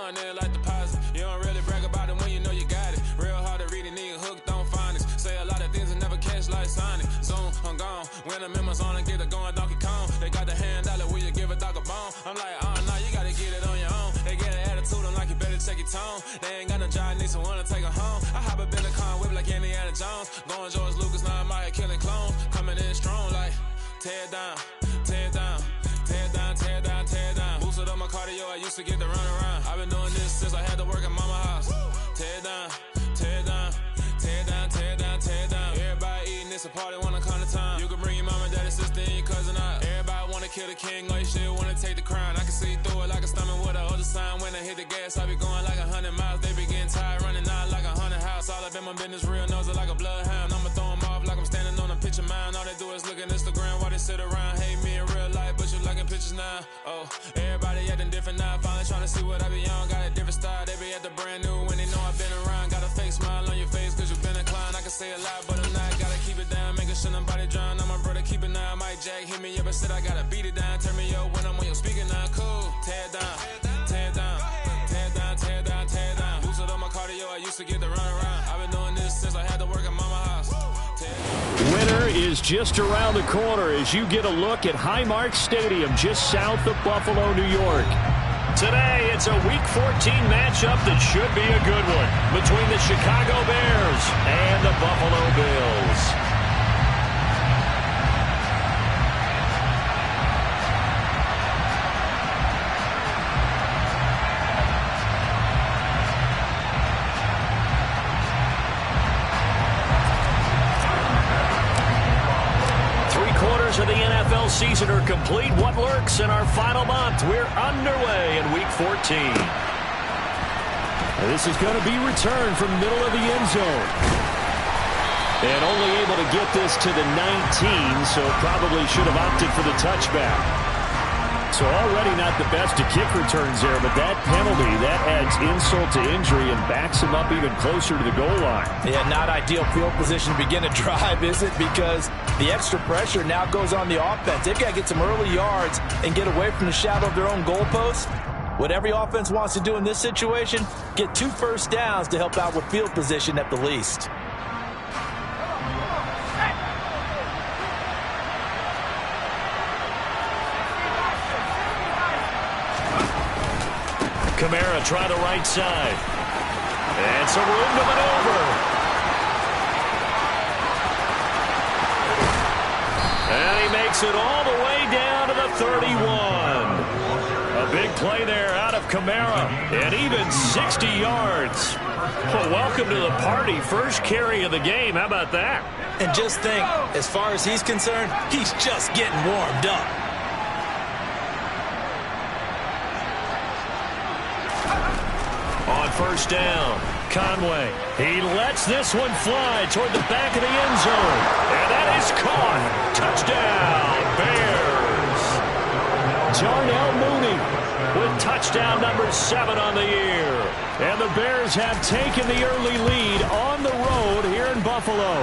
going in like deposit. You don't really brag about it when you know you got it. Real hard to read it, nigga hooked on phonics. Say a lot of things and never catch like Sonic. Zoom, I'm gone. When I'm in my zone and get it going Donkey Kong. They got the hand dollar, will you give a dog a bone? I'm like, nah, you gotta get it on your own. They get an attitude, I'm like, you better check your tone. They ain't got no job, need someone to take her home. I hop up in the car, whip like Indiana Jones. Going George Lucas, now I'm out here killing clones. Coming in strong like, tear down, tear down. Tear down, tear down, tear down. Boosted up my cardio, I used to get to run around. I've been doing this since I had to work at mama house. Tear down, tear down, tear down, tear down, tear down. Everybody eating, it's a party when I come to time. You can bring your mama, daddy, sister, and your cousin out. Everybody wanna kill the king, or you shit wanna take the crown. I can see through it like a stomach with a other sign. When I hit the gas, I be going like 100 miles. They be getting tired, running out like 100 house. All up in my business, real nose like a bloodhound. I'ma throw them off like I'm standing on a picture mound. All they do is look at Instagram while they sit around. Hate me in real life, but you liking pictures now. Oh, everybody acting different now. Finally trying to see what I be on. Got a different style, they be at the brand new when they know I've been around. Got a fake smile on your face cause you been inclined. I can say a lot, but I'm not. Gotta keep it down, making sure nobody drown. I'm my brother, keep it now. Mike Jack hit me up and said I gotta beat it down. Turn me up when I'm on your speaker now. Cool, tear down, tear down, tear down, tear down, tear down. Boosted up my cardio, I used to get to run around. I've been doing this since I had to work at mama house. Winter is just around the corner as you get a look at Highmark Stadium just south of Buffalo, New York. Today, it's a Week 14 matchup that should be a good one between the Chicago Bears and the Buffalo Bills. Of the NFL season are complete. What lurks in our final month? We're underway in Week 14. This is going to be returned from middle of the end zone. And only able to get this to the 19, so probably should have opted for the touchback. So already not the best to kick returns there, but that penalty, that adds insult to injury and backs him up even closer to the goal line. Yeah, not ideal field position to begin a drive, is it? Because the extra pressure now goes on the offense. They've got to get some early yards and get away from the shadow of their own goalpost. What every offense wants to do in this situation, get 2 first downs to help out with field position at the least. Kamara try the right side. And some room to maneuver. And he makes it all the way down to the 31. A big play there out of Kamara. And even 60 yards. Well, welcome to the party. First carry of the game. How about that? And just think, as far as he's concerned, he's just getting warmed up. On first down, Conway. He lets this one fly toward the back of the end zone. And that is caught. Touchdown, Bears. Darnell Mooney with touchdown number 7 on the year. And the Bears have taken the early lead on the road here in Buffalo.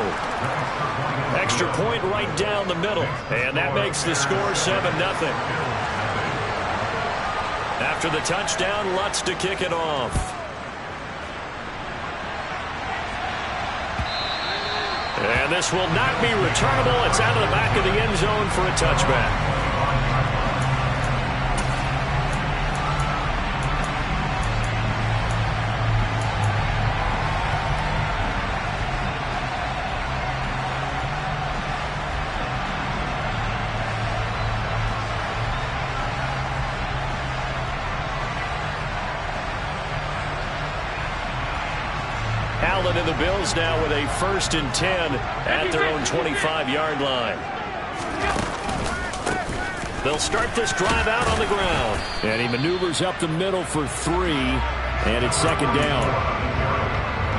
Extra point right down the middle. And that makes the score 7-0. After the touchdown, Lutz to kick it off. And this will not be returnable. It's out of the back of the end zone for a touchback. Allen and the Bills now with a 1st and 10 at their own 25-yard line. They'll start this drive out on the ground. And he maneuvers up the middle for 3, and it's 2nd down.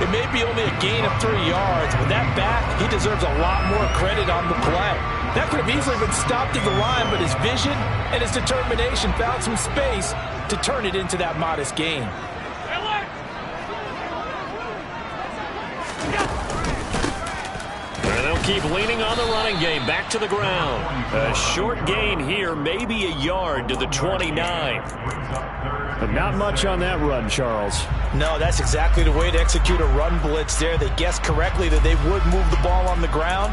It may be only a gain of 3 yards, but that back, he deserves a lot more credit on the play. That could have easily been stopped at the line, but his vision and his determination found some space to turn it into that modest gain. keep leaning on the running game. Back to the ground. A short gain here, maybe a yard to the 29. But not much on that run, Charles. No, that's exactly the way to execute a run blitz there. They guessed correctly that they would move the ball on the ground,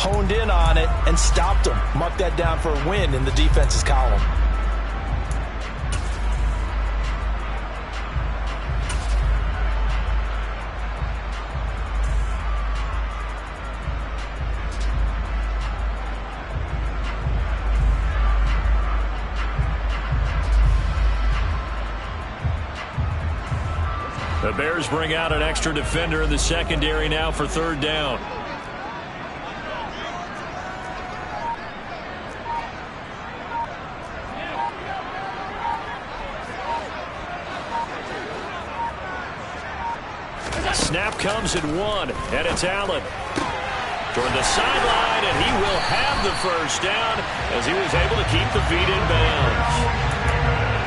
honed in on it, and stopped them. Mark that down for a win in the defense's column. The Bears bring out an extra defender in the secondary now for third down. Snap comes at 1, and it's Allen. Toward the sideline, and he will have the first down as he was able to keep the feet in bounds.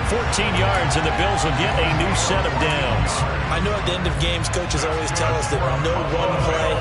14 yards, and the Bills will get a new set of downs. I know at the end of games, coaches always tell us that no one play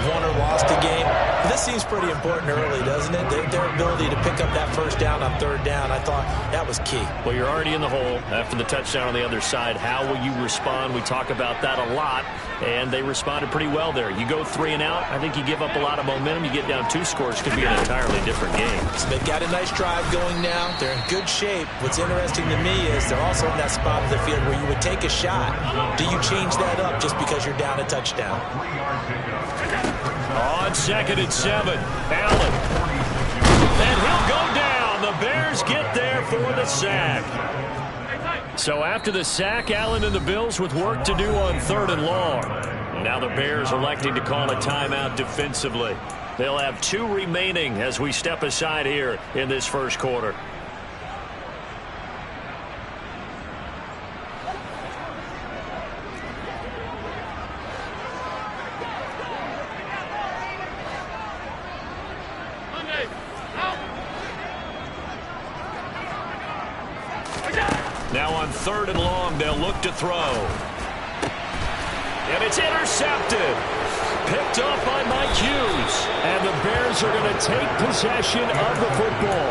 won or lost a game. But this seems pretty important early, doesn't it? Their ability to pick up that first down on third down, I thought that was key. Well, you're already in the hole after the touchdown on the other side. How will you respond? We talk about that a lot, and they responded pretty well there. You go 3 and out, I think you give up a lot of momentum. You get down 2 scores, could be an entirely different game. So they've got a nice drive going now. They're in good shape. What's interesting to me is they're also in that spot of the field where you would take a shot. Do you change that up just because you're down a touchdown? On 2nd and 7, Allen. And he'll go down. The Bears get there for the sack. So after the sack, Allen and the Bills with work to do on 3rd and long. Now the Bears electing to call a timeout defensively. They'll have 2 remaining as we step aside here in this first quarter. Now on 3rd and long, they'll look to throw. And it's intercepted. Picked off by Mike Hughes. And the Bears are going to take possession of the football.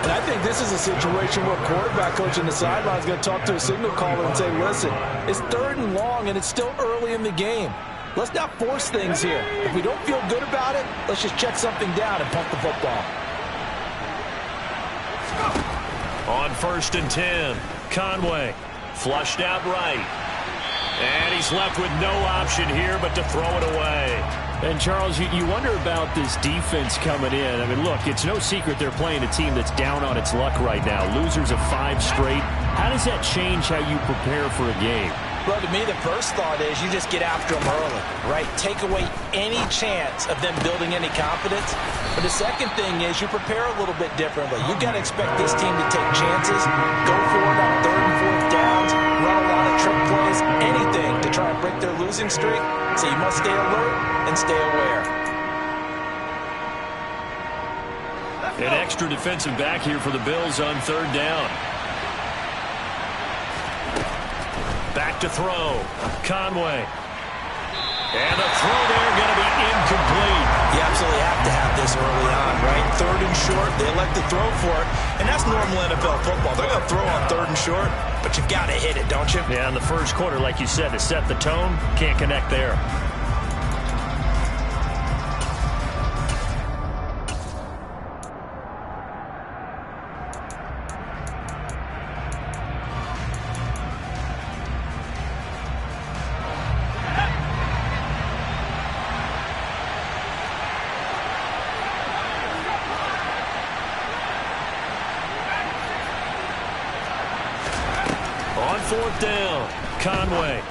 And I think this is a situation where quarterback coach in the sideline is going to talk to a signal caller and say, listen, it's 3rd and long and it's still early in the game. Let's not force things here. If we don't feel good about it, let's just check something down and pump the football. On 1st and 10, Conway flushed out right. And he's left with no option here but to throw it away. And, Charles, you wonder about this defense coming in. I mean, look, it's no secret they're playing a team that's down on its luck right now. Losers of 5 straight. How does that change how you prepare for a game? Well, to me, the first thought is you just get after them early, right? Take away any chance of them building any confidence. But the second thing is you prepare a little bit differently. You've got to expect this team to take chances, go for it on 3rd and 4th downs, run a lot of trick plays, anything to try and break their losing streak. So you must stay alert and stay aware. An extra defensive back here for the Bills on 3rd down. Back to throw. Conway. And the throw there going to be incomplete. You absolutely have to have this early on, right? 3rd and short, they elect to throw for it. And that's normal NFL football. They're going to throw on 3rd and short, but you've got to hit it, don't you? Yeah, in the first quarter, like you said, to set the tone, can't connect there. On 4th down, Conway.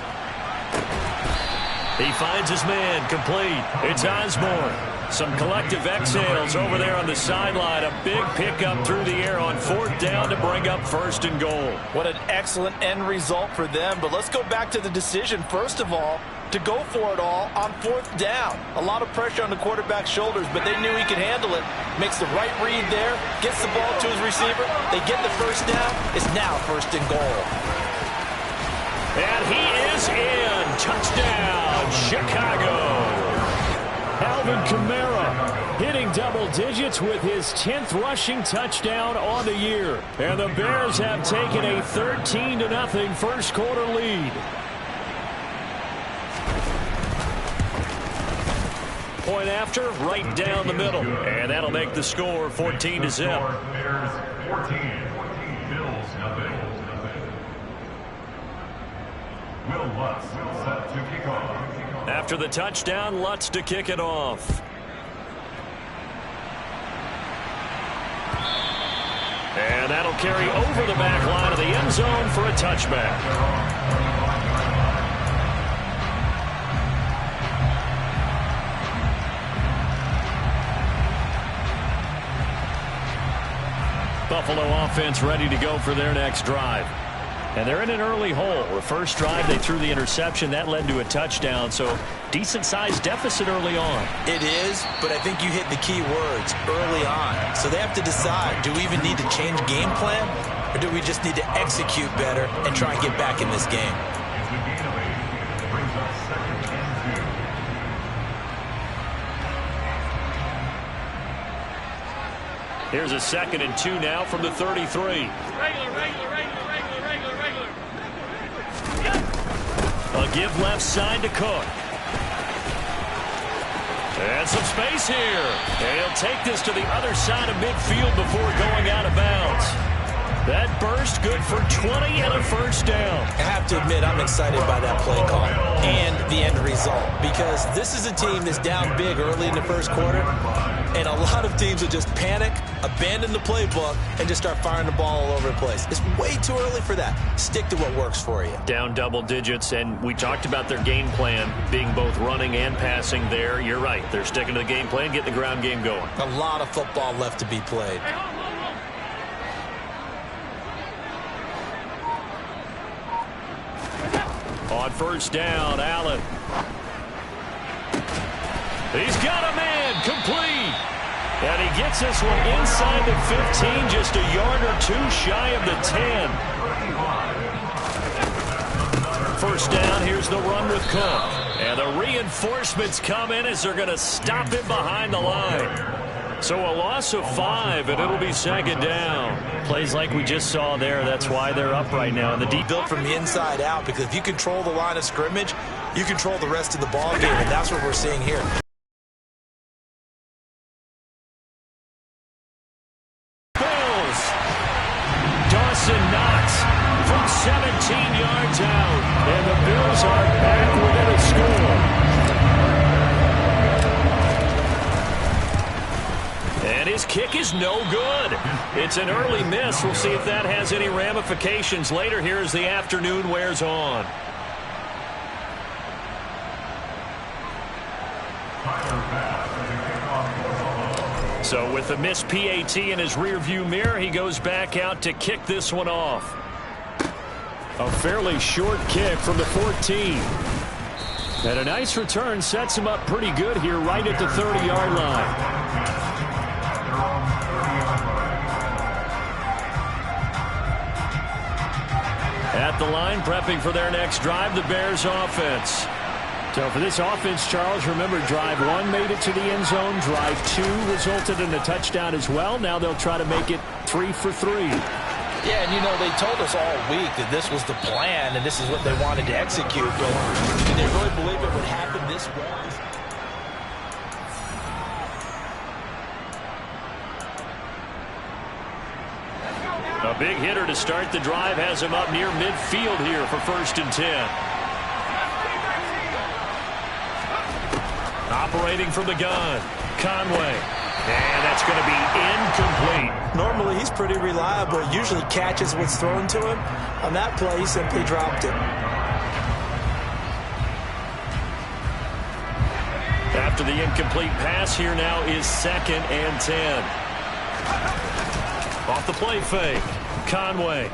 He finds his man, complete. It's Osborne. Some collective exhales over there on the sideline. A big pickup through the air on 4th down to bring up 1st and goal. What an excellent end result for them. But let's go back to the decision, first of all, to go for it all on 4th down. A lot of pressure on the quarterback's shoulders, but they knew he could handle it. Makes the right read there, gets the ball to his receiver. They get the first down. It's now 1st and goal. And he is in. Touchdown, Chicago. Alvin Kamara hitting double digits with his 10th rushing touchdown on the year. And the Bears have taken a 13-0 first quarter lead. Point after, right down the middle. And that'll make the score 14-0. Bears 14, Bills nothing. Will Lutz set to kick off. After the touchdown, Lutz to kick it off. And that'll carry over the back line of the end zone for a touchback. Buffalo offense ready to go for their next drive. And they're in an early hole. The first drive, they threw the interception. That led to a touchdown, so decent-sized deficit early on. It is, but I think you hit the key words, early on. So they have to decide, do we even need to change game plan, or do we just need to execute better and try and get back in this game? Brings up second and 2. Here's a 2nd and 2 now from the 33. A give left side to Cook. And some space here. And he'll take this to the other side of midfield before going out of bounds. That burst good for 20 and a first down. I have to admit, I'm excited by that play call and the end result, because this is a team that's down big early in the first quarter, and a lot of teams will just panic, abandon the playbook, and just start firing the ball all over the place. It's way too early for that. Stick to what works for you. Down double digits, and we talked about their game plan being both running and passing there. You're right. They're sticking to the game plan, getting the ground game going. A lot of football left to be played. On first down, Allen. He's got a man, complete. And he gets this one inside the 15, just a yard or two shy of the 10. First down, here's the run with Cook. And the reinforcements come in as they're going to stop him behind the line. So a loss of 5, and it'll be second down. Plays like we just saw there, that's why they're up right now. And the deep built from the inside out, because if you control the line of scrimmage, you control the rest of the ball game, and that's what we're seeing here. Bills. Dawson Knox from 17 yards out, and the Bills are back within a score. And his kick is no good. It's an early miss. We'll see if that has any ramifications later here as the afternoon wears on. So with the missed PAT in his rearview mirror, he goes back out to kick this one off. A fairly short kick from the 14. And a nice return sets him up pretty good here right at the 30-yard line. At the line, prepping for their next drive, the Bears offense. So for this offense, Charles, remember, drive 1 made it to the end zone. Drive 2 resulted in a touchdown as well. Now they'll try to make it 3 for 3. Yeah, and you know, they told us all week that this was the plan and this is what they wanted to execute. But did they really believe it would happen this way? A big hitter to start the drive has him up near midfield here for 1st and 10. Operating from the gun, Conway. And that's going to be incomplete. Normally, he's pretty reliable. Usually catches what's thrown to him. On that play, he simply dropped it. After the incomplete pass, here now is 2nd and 10. Off the play fake, Conway.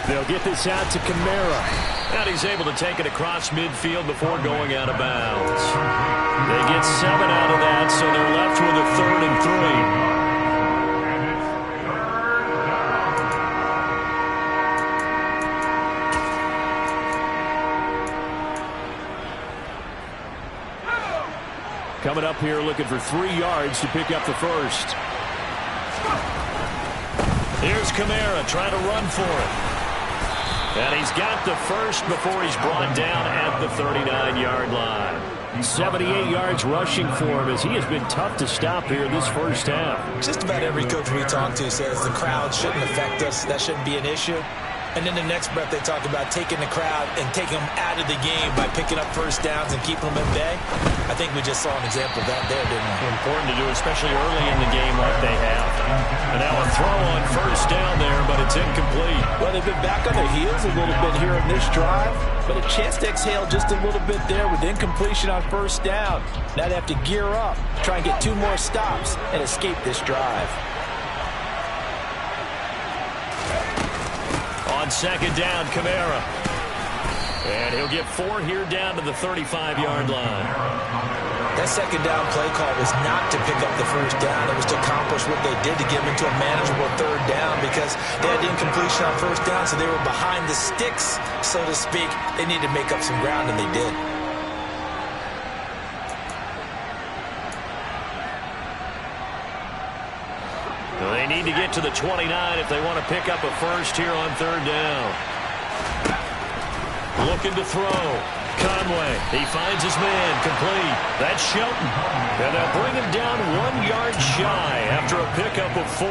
They'll get this out to Kamara. And he's able to take it across midfield before going out of bounds. They get 7 out of that, so they're left with a 3rd and 3. coming up here looking for 3 yards to pick up the first. Here's Kamara trying to run for it. And he's got the first before he's brought down at the 39-yard line. 78 yards rushing for him as he has been tough to stop here this first half. Just about every coach we talk to says the crowd shouldn't affect us. That shouldn't be an issue. And then the next breath they talk about taking the crowd and taking them out of the game by picking up first downs and keeping them at bay. I think we just saw an example of that there, didn't we? Important to do, especially early in the game like they have. And now a throw on first down there, but it's incomplete. Well, they've been back on their heels a little bit here in this drive, but a chance to exhale just a little bit there with incompletion on first down. Now they have to gear up, try and get 2 more stops, and escape this drive. On second down, Kamara. And he'll get 4 here down to the 35-yard line. That second down play call was not to pick up the first down. It was to accomplish what they did to get them into a manageable third down because they had incompletion on first down, so they were behind the sticks, so to speak. They needed to make up some ground, and they did. They need to get to the 29 if they want to pick up a first here on third down. Looking to throw. Conway, he finds his man, complete. That's Shelton. And they'll bring him down 1 yard shy after a pickup of 4.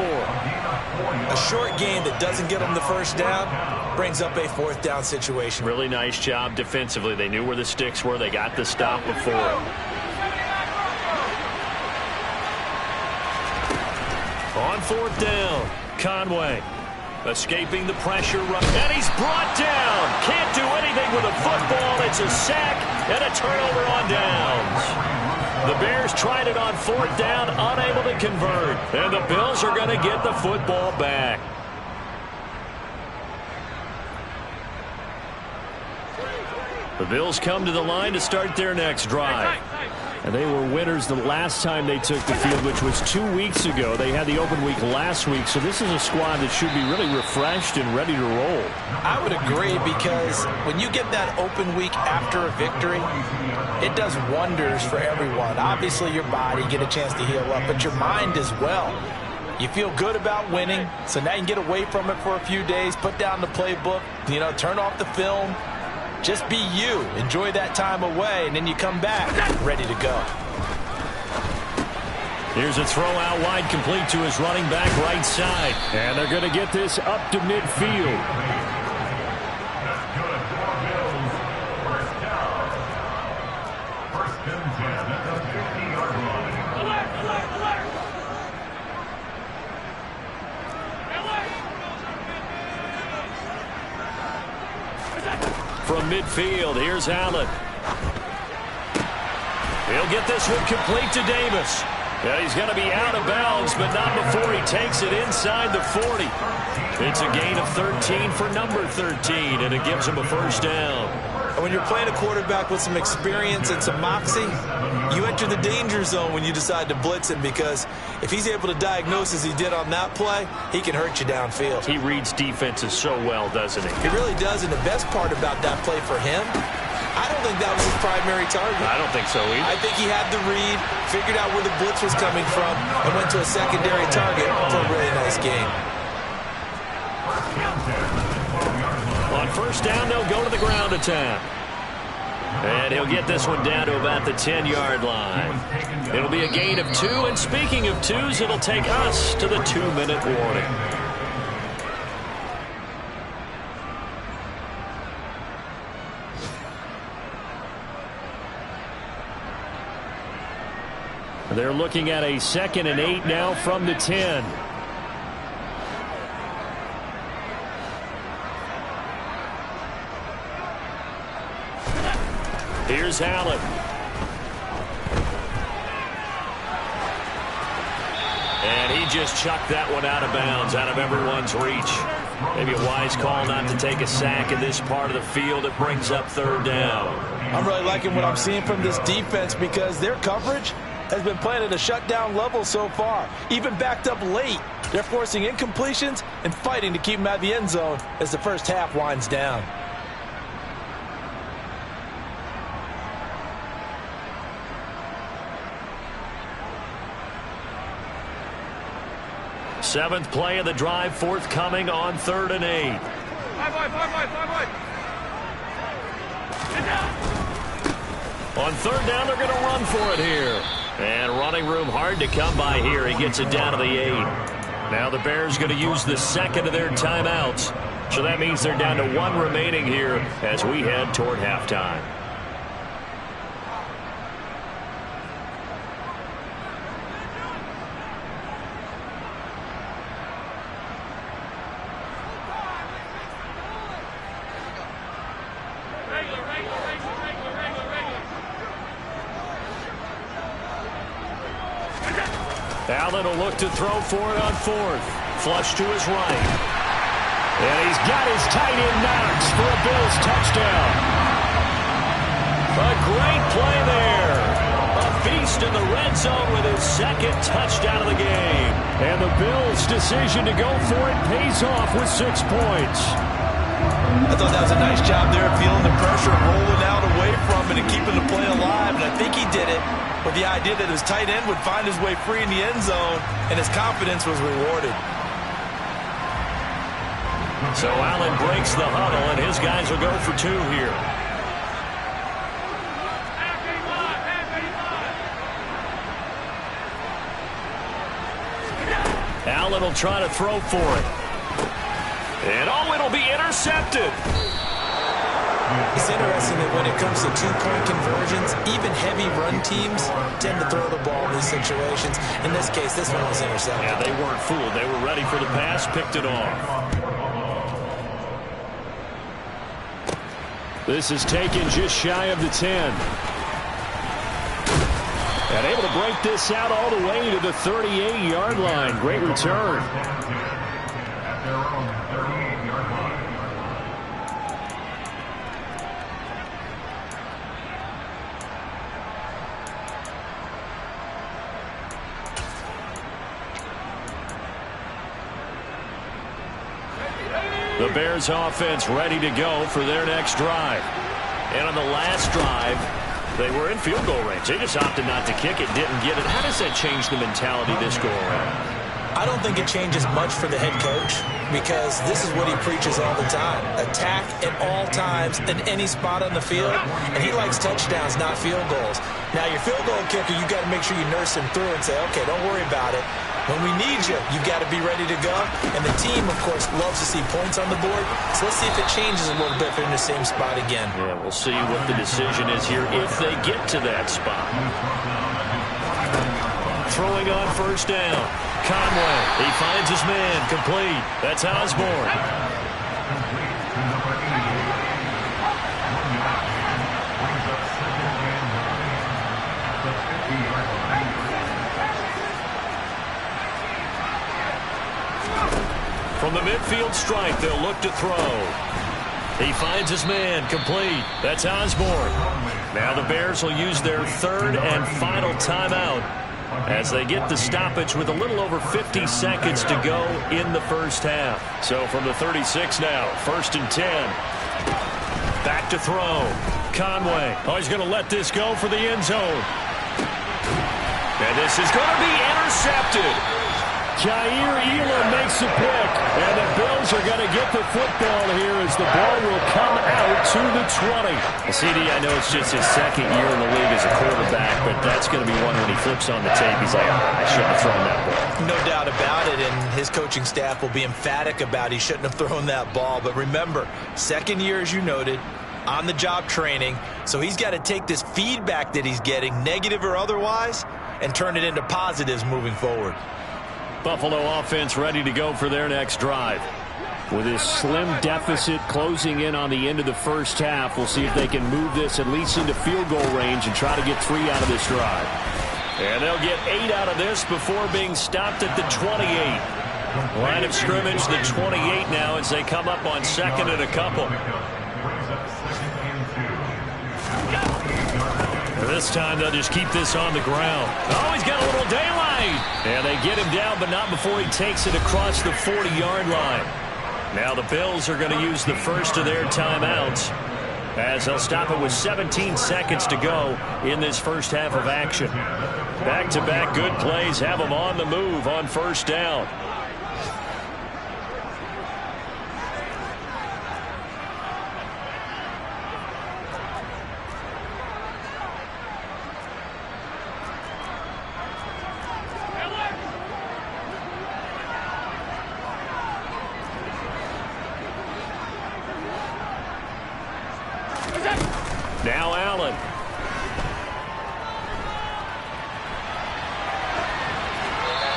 A short gain that doesn't get them the first down brings up a 4th down situation. Really nice job defensively. They knew where the sticks were. They got the stop before. On 4th down, Conway escaping the pressure. And he's brought down. Can't do anything with a football. It's a sack and a turnover on downs. The Bears tried it on 4th down, unable to convert. And the Bills are going to get the football back. The Bills come to the line to start their next drive. And they were winners the last time they took the field, which was 2 weeks ago. They had the open week last week, so this is a squad that should be really refreshed and ready to roll. I would agree because when you get that open week after a victory, it does wonders for everyone. Obviously, your body, get a chance to heal up, but your mind as well. You feel good about winning, so now you can get away from it for a few days, put down the playbook, turn off the film. Just be you. Enjoy that time away, and then you come back ready to go. Here's a throw out wide, complete to his running back right side. And they're going to get this up to midfield. That's good for Bills. First down. First and 10 at the 50-yard line. From midfield, here's Allen. He'll get this one complete to Davis. Yeah, he's going to be out of bounds, but not before he takes it inside the 40. It's a gain of 13 for number 13, and it gives him a first down. And when you're playing a quarterback with some experience and some moxie, you enter the danger zone when you decide to blitz him because if he's able to diagnose as he did on that play, he can hurt you downfield. He reads defenses so well, doesn't he? He really does, and the best part about that play for him, I don't think that was his primary target. I don't think so either. I think he had the read, figured out where the blitz was coming from, and went to a secondary target for a really nice game. On first down, they'll go to the ground attack. And he'll get this one down to about the 10-yard line. It'll be a gain of 2, and speaking of 2s, it'll take us to the 2-minute warning. They're looking at a 2nd and 8 now from the 10. Here's Allen. And he just chucked that one out of bounds, out of everyone's reach. Maybe a wise call not to take a sack in this part of the field. It brings up third down. I'm really liking what I'm seeing from this defense because their coverage has been playing at a shutdown level so far. Even backed up late, they're forcing incompletions and fighting to keep them out of the end zone as the first half winds down. Seventh play of the drive forthcoming on 3rd and 8. On 3rd down, they're going to run for it here. And running room hard to come by here. He gets it down to the 8. Now the Bears going to use the second of their timeouts. So that means they're down to 1 remaining here as we head toward halftime. Allen will look to throw for it on 4th. Flush to his right. And he's got his tight end Knox for a Bills touchdown. A great play there. A feast in the red zone with his 2nd touchdown of the game. And the Bills' decision to go for it pays off with 6 points. I thought that was a nice job there, feeling the pressure, rolling out away from it and keeping the play alive. And I think he did it with the idea that his tight end would find his way free in the end zone, and his confidence was rewarded. So Allen breaks the huddle, and his guys will go for 2 here. Allen will try to throw for it. And it'll be intercepted. It's interesting that when it comes to 2-point conversions, even heavy run teams tend to throw the ball in these situations. In this case, this one was intercepted. Yeah, they weren't fooled. They were ready for the pass, picked it off. This is taken just shy of the 10. And able to break this out all the way to the 38-yard line. Great return. At their own 38-yard line. The Bears offense ready to go for their next drive. And on the last drive, they were in field goal range. They just opted not to kick it, didn't get it. How does that change the mentality this go around? I don't think it changes much for the head coach because this is what he preaches all the time. Attack at all times in any spot on the field, and he likes touchdowns, not field goals. Now, your field goal kicker, you've got to make sure you nurse him through and say, okay, don't worry about it. When we need you, you've got to be ready to go. And the team, of course, loves to see points on the board. So let's see if it changes a little bit if they're in the same spot again. Yeah, we'll see what the decision is here if they get to that spot. Throwing on 1st down. Conway, he finds his man, complete. That's Osborne. From the midfield stripe, they'll look to throw. He finds his man, complete. That's Osborne. Now the Bears will use their 3rd and final timeout as they get the stoppage with a little over 50 seconds to go in the first half. So from the 36 now, 1st and 10. Back to throw. Conway. Oh, he's going to let this go for the end zone. And this is going to be intercepted. Jair Elam makes the pick, and the Bills are going to get the football here as the ball will come out to the 20. CD, I know it's just his 2nd year in the league as a quarterback, but that's going to be one when he flips on the tape. He's like, I shouldn't have thrown that ball. No doubt about it, and his coaching staff will be emphatic about he shouldn't have thrown that ball. But remember, 2nd year, as you noted, on-the-job training, so he's got to take this feedback that he's getting, negative or otherwise, and turn it into positives moving forward. Buffalo offense ready to go for their next drive. With this slim deficit closing in on the end of the first half, we'll see if they can move this at least into field goal range and try to get 3 out of this drive. And they'll get 8 out of this before being stopped at the 28. Line of scrimmage, the 28 now as they come up on 2nd and a couple. This time they'll just keep this on the ground. Oh, he's got a little daylight. And they get him down, but not before he takes it across the 40-yard line. Now the Bills are going to use the first of their timeouts as they'll stop it with 17 seconds to go in this first half of action. Back-to-back good plays have them on the move on 1st down. Now Allen.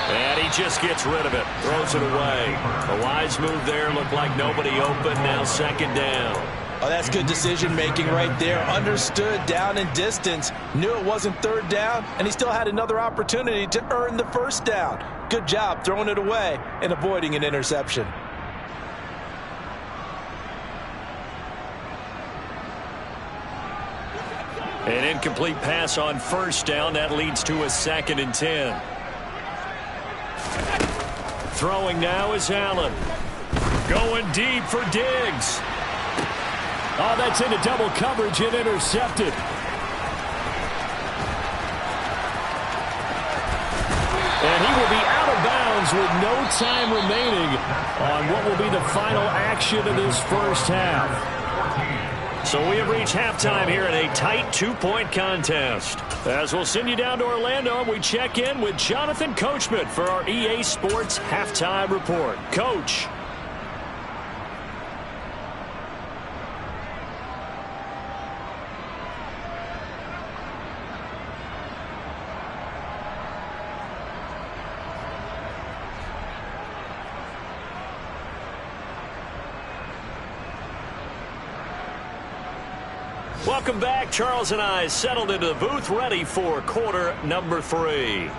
And he just gets rid of it. Throws it away. A wise move there. Looked like nobody open. Now second down. Oh, that's good decision-making right there. Understood down and distance. Knew it wasn't third down, and he still had another opportunity to earn the first down. Good job throwing it away and avoiding an interception. An incomplete pass on first down. That leads to a 2nd and 10. Throwing now is Allen. Going deep for Diggs. Oh, that's into double coverage and intercepted. And he will be out of bounds with no time remaining on what will be the final action of this first half. So we have reached halftime here in a tight 2-point contest. As we'll send you down to Orlando, we check in with Jonathan Coachman for our EA Sports Halftime Report. Coach. Welcome back. Charles and I settled into the booth, ready for quarter number 3.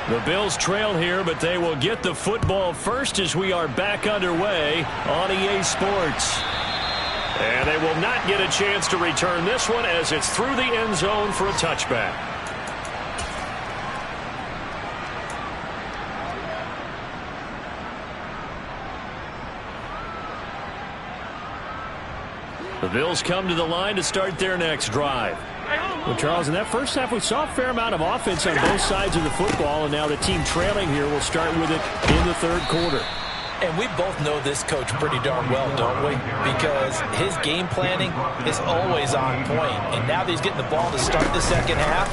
The Bills trail here, but they will get the football first as we are back underway on EA Sports. And they will not get a chance to return this one as it's through the end zone for a touchback. The Bills come to the line to start their next drive. Well, Charles, in that first half, we saw a fair amount of offense on both sides of the football, and now the team trailing here will start with it in the third quarter. And we both know this coach pretty darn well, don't we? Because his game planning is always on point. And now that he's getting the ball to start the second half,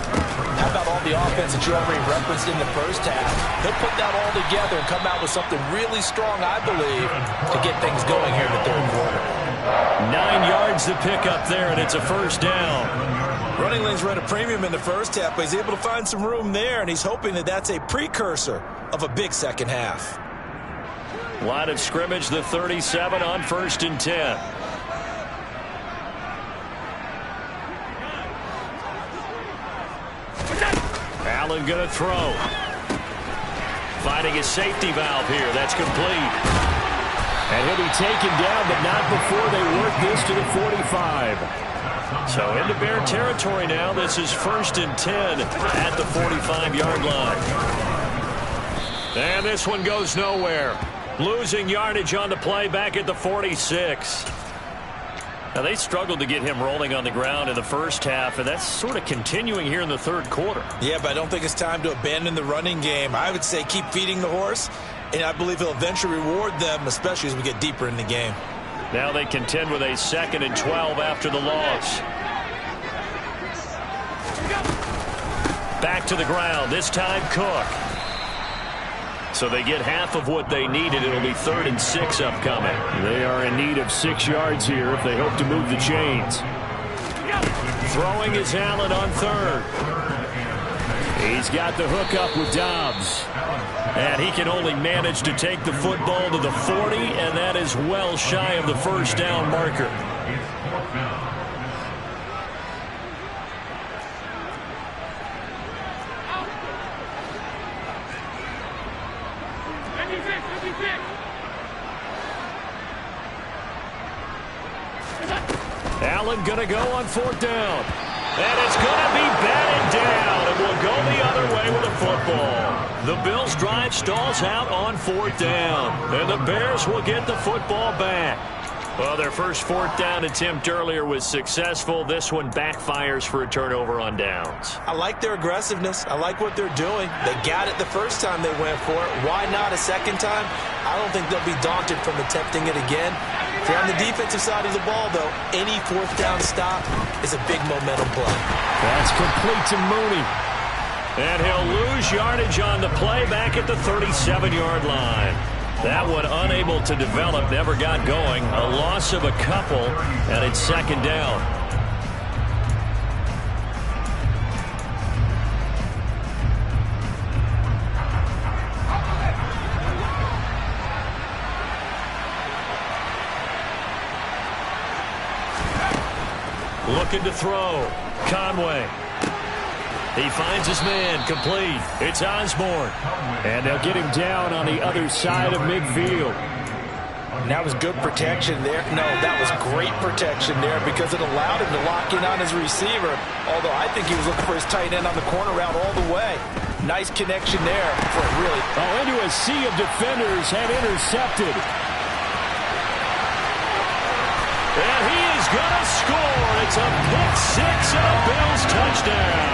how about all the offense that you already referenced in the first half? He'll put that all together and come out with something really strong, I believe, to get things going here in the third quarter. 9 yards to pick up there, and it's a first down. Running lanes were at a premium in the first half, but he's able to find some room there, and he's hoping that that's a precursor of a big second half. Line of scrimmage, the 37 on 1st and 10. Allen going to throw. Finding his safety valve here. That's complete. And he'll be taken down, but not before they work this to the 45. So into Bear territory now. This is 1st and 10 at the 45-yard line. And this one goes nowhere. Losing yardage on the play back at the 46. Now, they struggled to get him rolling on the ground in the first half, and that's sort of continuing here in the third quarter. Yeah, but I don't think it's time to abandon the running game. I would say keep feeding the horse, and I believe he'll eventually reward them, especially as we get deeper in the game. Now they contend with a 2nd and 12 after the loss. Back to the ground, this time Cook. So they get half of what they needed. It'll be 3rd and 6 upcoming. They are in need of 6 yards here if they hope to move the chains. Throwing is Allen on 3rd. He's got the hook up with Dobbs. And he can only manage to take the football to the 40, and that is well shy of the first down marker. Allen going to go on 4th down. And it's going to be batted down. It will go the other way with the football. The Bills' drive stalls out on 4th down. And the Bears will get the football back. Well, their first 4th down attempt earlier was successful. This one backfires for a turnover on downs. I like their aggressiveness. I like what they're doing. They got it the first time they went for it. Why not a second time? I don't think they'll be daunted from attempting it again. If you're on the defensive side of the ball, though, any 4th down stop is a big momentum play. That's complete to Mooney. And he'll lose yardage on the play back at the 37-yard line. That one unable to develop, never got going. A loss of a couple, and it's second down. Looking to throw. Conway. He finds his man, complete. It's Osborne. And they'll get him down on the other side of midfield. And that was good protection there. No, that was great protection there because it allowed him to lock in on his receiver. Although I think he was looking for his tight end on the corner route all the way. Nice connection there for a really... Oh, into a sea of defenders and intercepted. And he is going to score. It's a pick six and a Bills touchdown.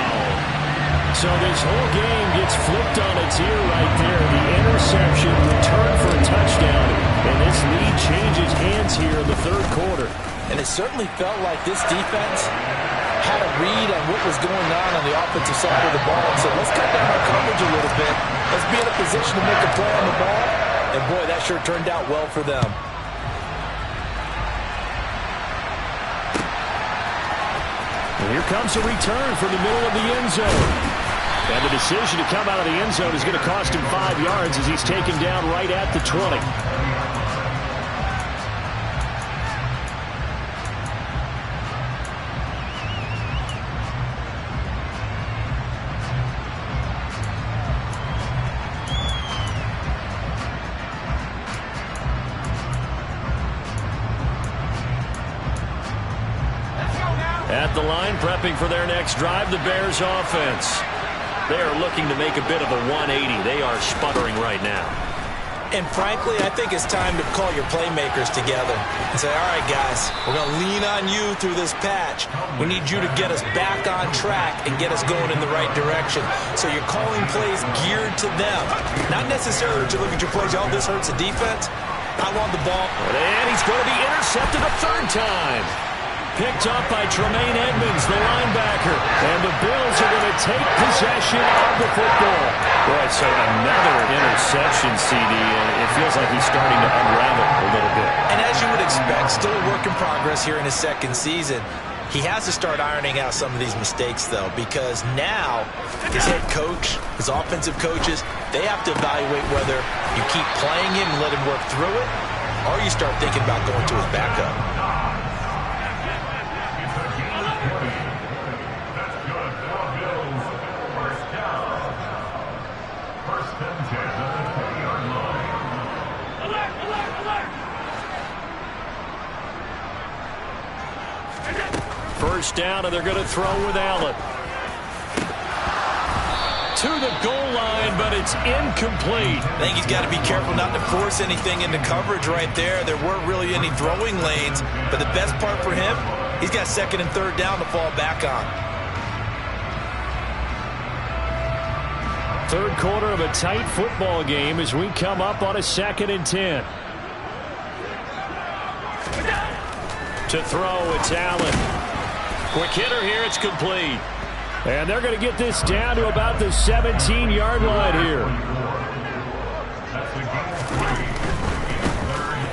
So this whole game gets flipped on its ear right there. The interception, return for a touchdown, and this lead changes hands here in the third quarter. And it certainly felt like this defense had a read on what was going on the offensive side of the ball. And so let's cut down our coverage a little bit. Let's be in a position to make a play on the ball. And boy, that sure turned out well for them. And here comes a return from the middle of the end zone. And the decision to come out of the end zone is going to cost him 5 yards as he's taken down right at the 20. At the line, prepping for their next drive, the Bears offense. They are looking to make a bit of a 180. They are sputtering right now. And frankly, I think it's time to call your playmakers together and say, all right, guys, we're going to lean on you through this patch. We need you to get us back on track and get us going in the right direction. So you're calling plays geared to them. Not necessarily that you look at your plays, oh, this hurts the defense. I want the ball. And he's going to be intercepted a third time. Picked up by Tremaine Edmonds, the linebacker. And the Bills are going to take possession of the football. Boy, so another interception, CD, and it feels like he's starting to unravel a little bit. And as you would expect, still a work in progress here in his second season. He has to start ironing out some of these mistakes, though, because now his head coach, his offensive coaches, they have to evaluate whether you keep playing him and let him work through it, or you start thinking about going to his backup. First down, and they're going to throw with Allen. To the goal line, but it's incomplete. I think he's got to be careful not to force anything into coverage right there. There weren't really any throwing lanes, but the best part for him, he's got second and third down to fall back on. Third quarter of a tight football game as we come up on a 2nd and 10. To throw, it's Allen. Quick hitter here, it's complete. And they're going to get this down to about the 17-yard line here.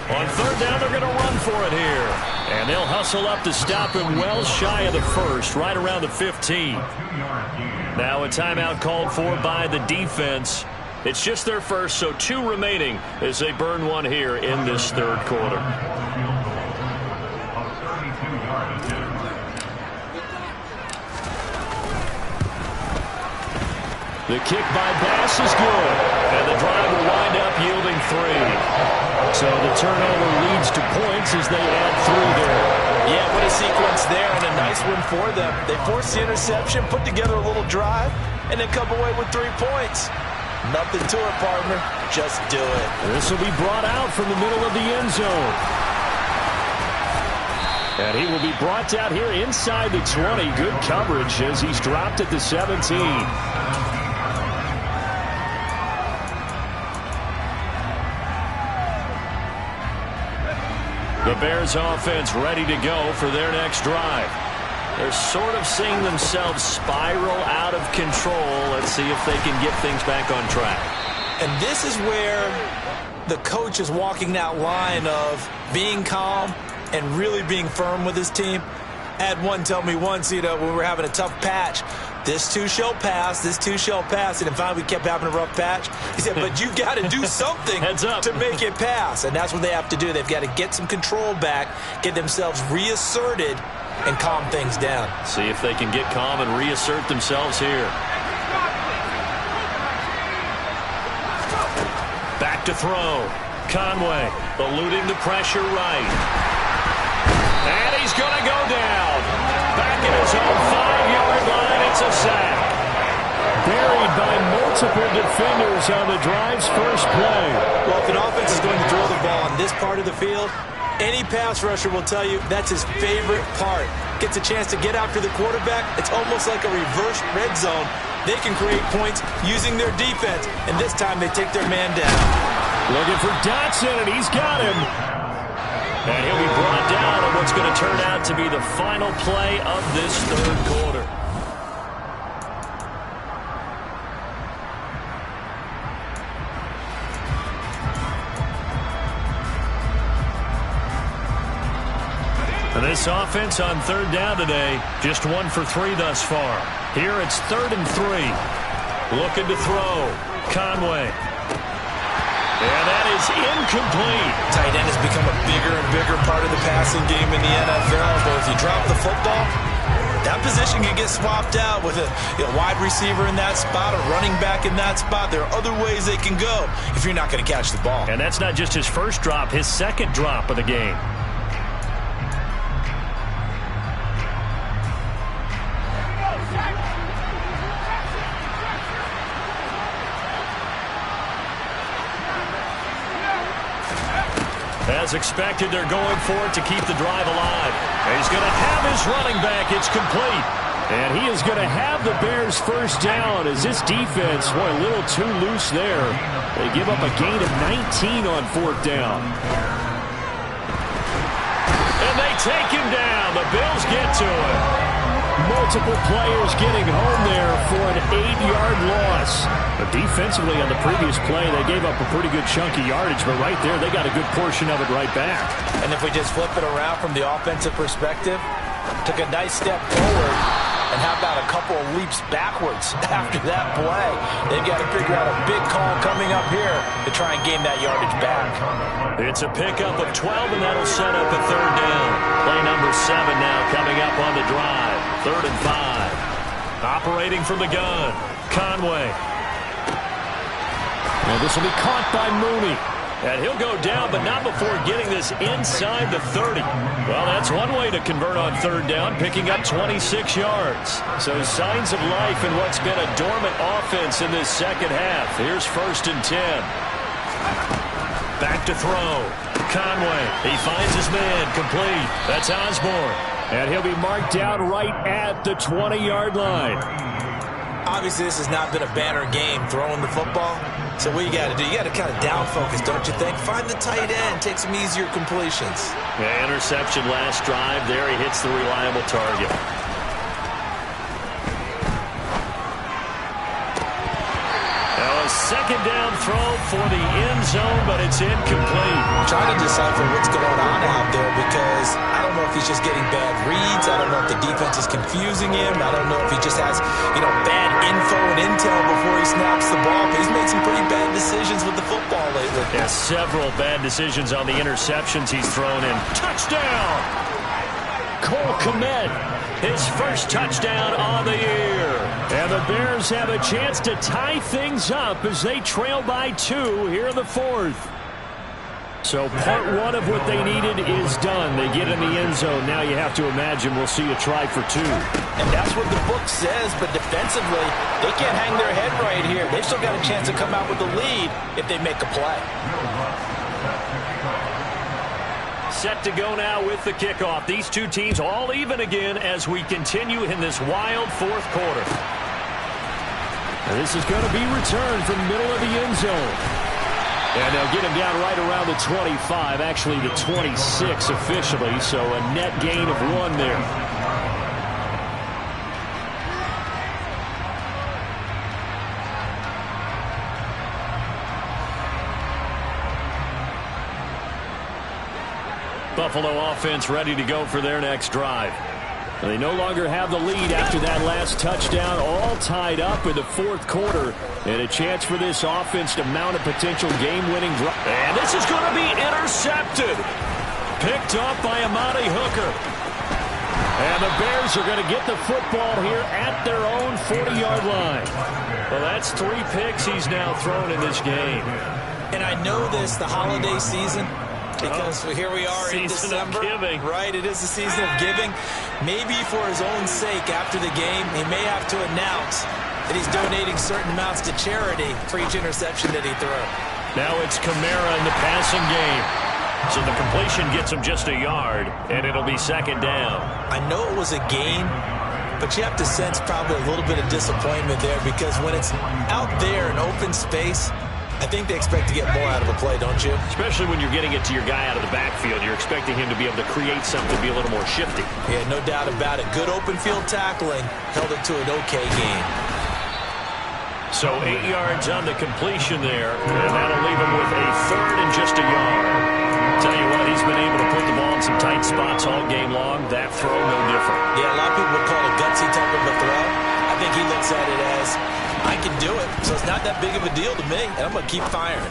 On third down, they're going to run for it here. And they'll hustle up to stop him well shy of the first, right around the 15. Now a timeout called for by the defense. It's just their first, so 2 remaining as they burn one here in this third quarter. The kick by Bass is good. And the drive will wind up yielding 3. So the turnover leads to points as they add 3 there. Yeah, what a sequence there, and a nice one for them. They forced the interception, put together a little drive, and then come away with 3 points. Nothing to it, partner. Just do it. This will be brought out from the middle of the end zone. And he will be brought out here inside the 20. Good coverage as he's dropped at the 17. The Bears offense ready to go for their next drive. They're sort of seeing themselves spiral out of control. Let's see if they can get things back on track. And this is where the coach is walking that line of being calm and really being firm with his team. I had one tell me once, when we were having a tough patch, this too shall pass, this too shall pass. And finally we kept having a rough patch. He said, but you got to do something to make it pass. And that's what they have to do. They've got to get some control back, get themselves reasserted, and calm things down. See if they can get calm and reassert themselves here. Back to throw. Conway eluding the pressure right. And he's going to go down. Back in his own 5-yard line, it's a sack. Buried by multiple defenders on the drive's first play. Well, if an offense is going to throw the ball on this part of the field, any pass rusher will tell you that's his favorite part. Gets a chance to get after the quarterback. It's almost like a reverse red zone. They can create points using their defense, and this time they take their man down. Looking for Dotson, and he's got him. And he'll be brought down on what's going to turn out to be the final play of this third quarter. And this offense on third down today, just 1 for 3 thus far. Here it's 3rd and 3. Looking to throw. Conway. And that is incomplete. Tight end has become a bigger and bigger part of the passing game in the NFL. But if you drop the football, that position can get swapped out with a wide receiver in that spot, a running back in that spot. There are other ways they can go if you're not going to catch the ball. And that's not just his first drop, his second drop of the game. As expected, they're going for it to keep the drive alive. And he's going to have his running back. It's complete. And he is going to have the Bears first down as this defense, boy, a little too loose there. They give up a gain of 19 on 4th down. And they take him down. The Bills get to him. Multiple players getting home there for an 8-yard loss. But defensively on the previous play, they gave up a pretty good chunk of yardage, but right there, they got a good portion of it right back. And if we just flip it around from the offensive perspective, took a nice step forward, and how about a couple of leaps backwards after that play? They've got to figure out a big call coming up here to try and gain that yardage back. It's a pickup of 12, and that'll set up a 3rd down. Play number 7 now coming up on the drive. 3rd and 5. Operating from the gun, Conway. And this will be caught by Mooney. And he'll go down, but not before getting this inside the 30. Well, that's one way to convert on 3rd down, picking up 26 yards. So signs of life in what's been a dormant offense in this second half. Here's 1st and 10. Back to throw. Conway, he finds his man, complete. That's Osborne. And he'll be marked down right at the 20-yard line. Obviously, this has not been a banner game throwing the football. So what you got to do, you got to kind of down focus, don't you think? Find the tight end, take some easier completions. Yeah, interception last drive. There he hits the reliable target. Now a 2nd down throw for the end zone, but it's incomplete. I'm trying to decipher what's going on out there because I don't know if he's just getting bad reads. I don't know if the defense is confusing him. I don't know if he just has, bad info and intel before he snaps the ball. But he's made some pretty bad decisions with the football lately. Yeah, several bad decisions on the interceptions he's thrown in. Touchdown! Cole Kmet, his first touchdown on the year. And the Bears have a chance to tie things up as they trail by 2 here in the 4th. So part 1 of what they needed is done. They get in the end zone. Now you have to imagine we'll see a try for 2. And that's what the book says, but defensively, they can't hang their head right here. They've still got a chance to come out with the lead if they make a play. Set to go now with the kickoff. These two teams all even again as we continue in this wild 4th quarter. And this is going to be returned from the middle of the end zone. And they'll get him down right around the 25, actually the 26 officially, so a net gain of 1 there. Buffalo offense ready to go for their next drive. They no longer have the lead after that last touchdown, all tied up in the fourth quarter, and a chance for this offense to mount a potential game-winning drive. And this is going to be intercepted. Picked up by Amani Hooker. And the Bears are going to get the football here at their own 40-yard line. Well, that's 3 picks he's now thrown in this game. And I know this, the holiday season, because here we are in December. Right, it is the season of giving. Maybe for his own sake, after the game, he may have to announce that he's donating certain amounts to charity for each interception that he threw. Now it's Kamara in the passing game. So the completion gets him just a yard, and it'll be second down. I know it was a gain, but you have to sense probably a little bit of disappointment there, because when it's out there in open space, I think they expect to get more out of a play, don't you? Especially when you're getting it to your guy out of the backfield. You're expecting him to be able to create something, be a little more shifty. Yeah, no doubt about it. Good open field tackling held it to an okay game. So 8 yards on the completion there, and that'll leave him with a third and just a yard. Tell you what, he's been able to put the ball in some tight spots all game long. That throw, no different. Yeah, a lot of people would call it a gutsy type of a throw. I think he looks at it as, I can do it, so it's not that big of a deal to me, and I'm going to keep firing.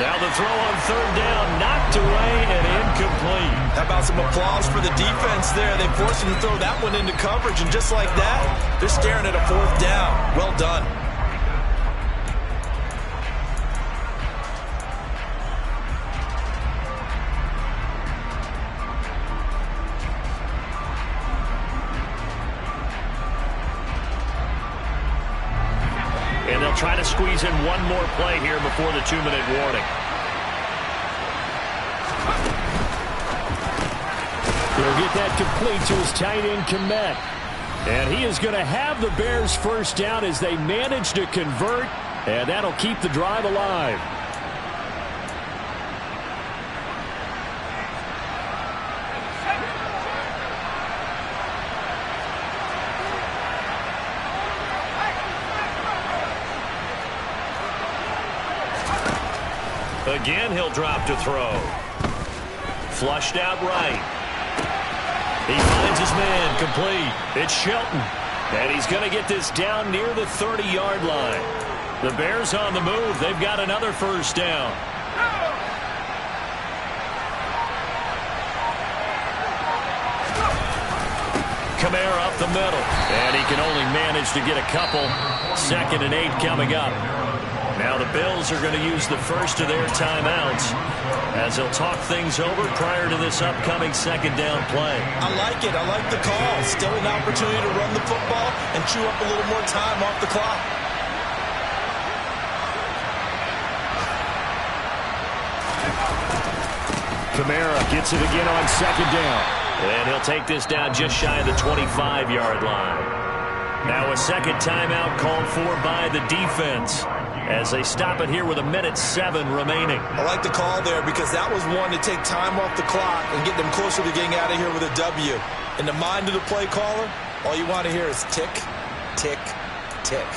Now the throw on third down, knocked away and incomplete. How about some applause for the defense there? They forced him to throw that one into coverage, and just like that, they're staring at a fourth down. Well done. And they'll try to squeeze in one more play here before the 2-minute warning. He'll get that complete to his tight end, Kmet. And he is going to have the Bears first down as they manage to convert, and that'll keep the drive alive. Again, he'll drop to throw. Flushed out right. He finds his man, complete. It's Shelton. And he's going to get this down near the 30-yard line. The Bears on the move. They've got another first down. Kamara up the middle. And he can only manage to get a couple. 2nd and 8 coming up. Now the Bills are going to use the first of their timeouts as they'll talk things over prior to this upcoming second down play. I like it. I like the call. Still an opportunity to run the football and chew up a little more time off the clock. Kamara gets it again on second down. And he'll take this down just shy of the 25-yard line. Now a second timeout called for by the defense as they stop it here with 1:07 remaining. I like the call there because that was one to take time off the clock and get them closer to getting out of here with a W. In the mind of the play caller, all you want to hear is tick, tick, tick.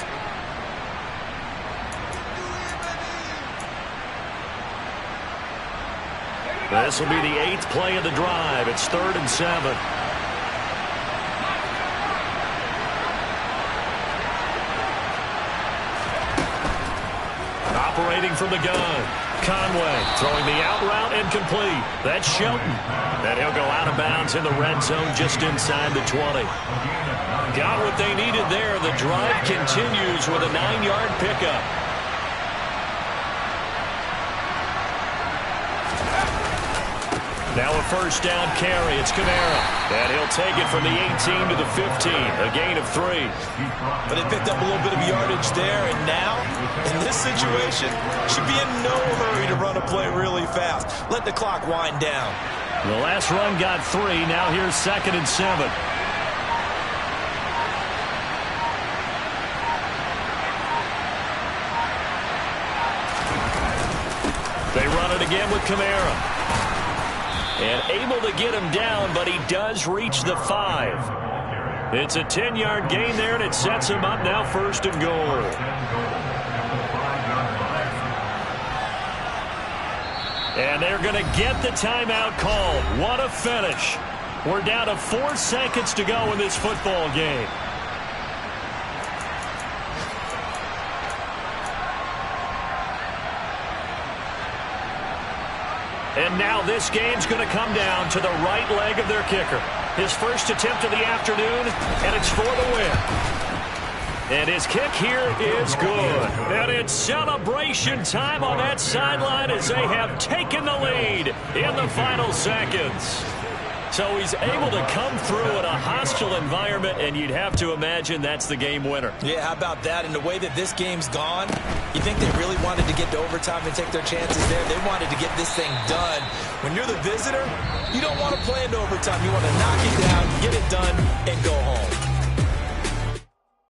This will be the 8th play of the drive. It's 3rd and 7. Operating from the gun. Conway throwing the out route incomplete. That's Shelton. And he'll go out of bounds in the red zone just inside the 20. Got what they needed there. The drive continues with a 9-yard pickup. Now a first down carry. It's Kamara. And he'll take it from the 18 to the 15. A gain of 3. But they picked up a little bit of yardage there. And now, in this situation, should be in no hurry to run a play really fast. Let the clock wind down. The last run got 3. Now here's 2nd and 7. They run it again with Kamara. And able to get him down, but he does reach the 5. It's a 10-yard gain there, and it sets him up now 1st and goal. And they're going to get the timeout called. What a finish. We're down to 4 seconds to go in this football game. And now this game's going to come down to the right leg of their kicker. His first attempt of the afternoon, and it's for the win. And his kick here is good. And it's celebration time on that sideline as they have taken the lead in the final seconds. So he's able to come through in a hostile environment, and you'd have to imagine that's the game winner. Yeah, how about that? And the way that this game's gone, you think they really wanted to get to overtime and take their chances there? They wanted to get this thing done. When you're the visitor, you don't want to play into overtime. You want to knock it down, get it done,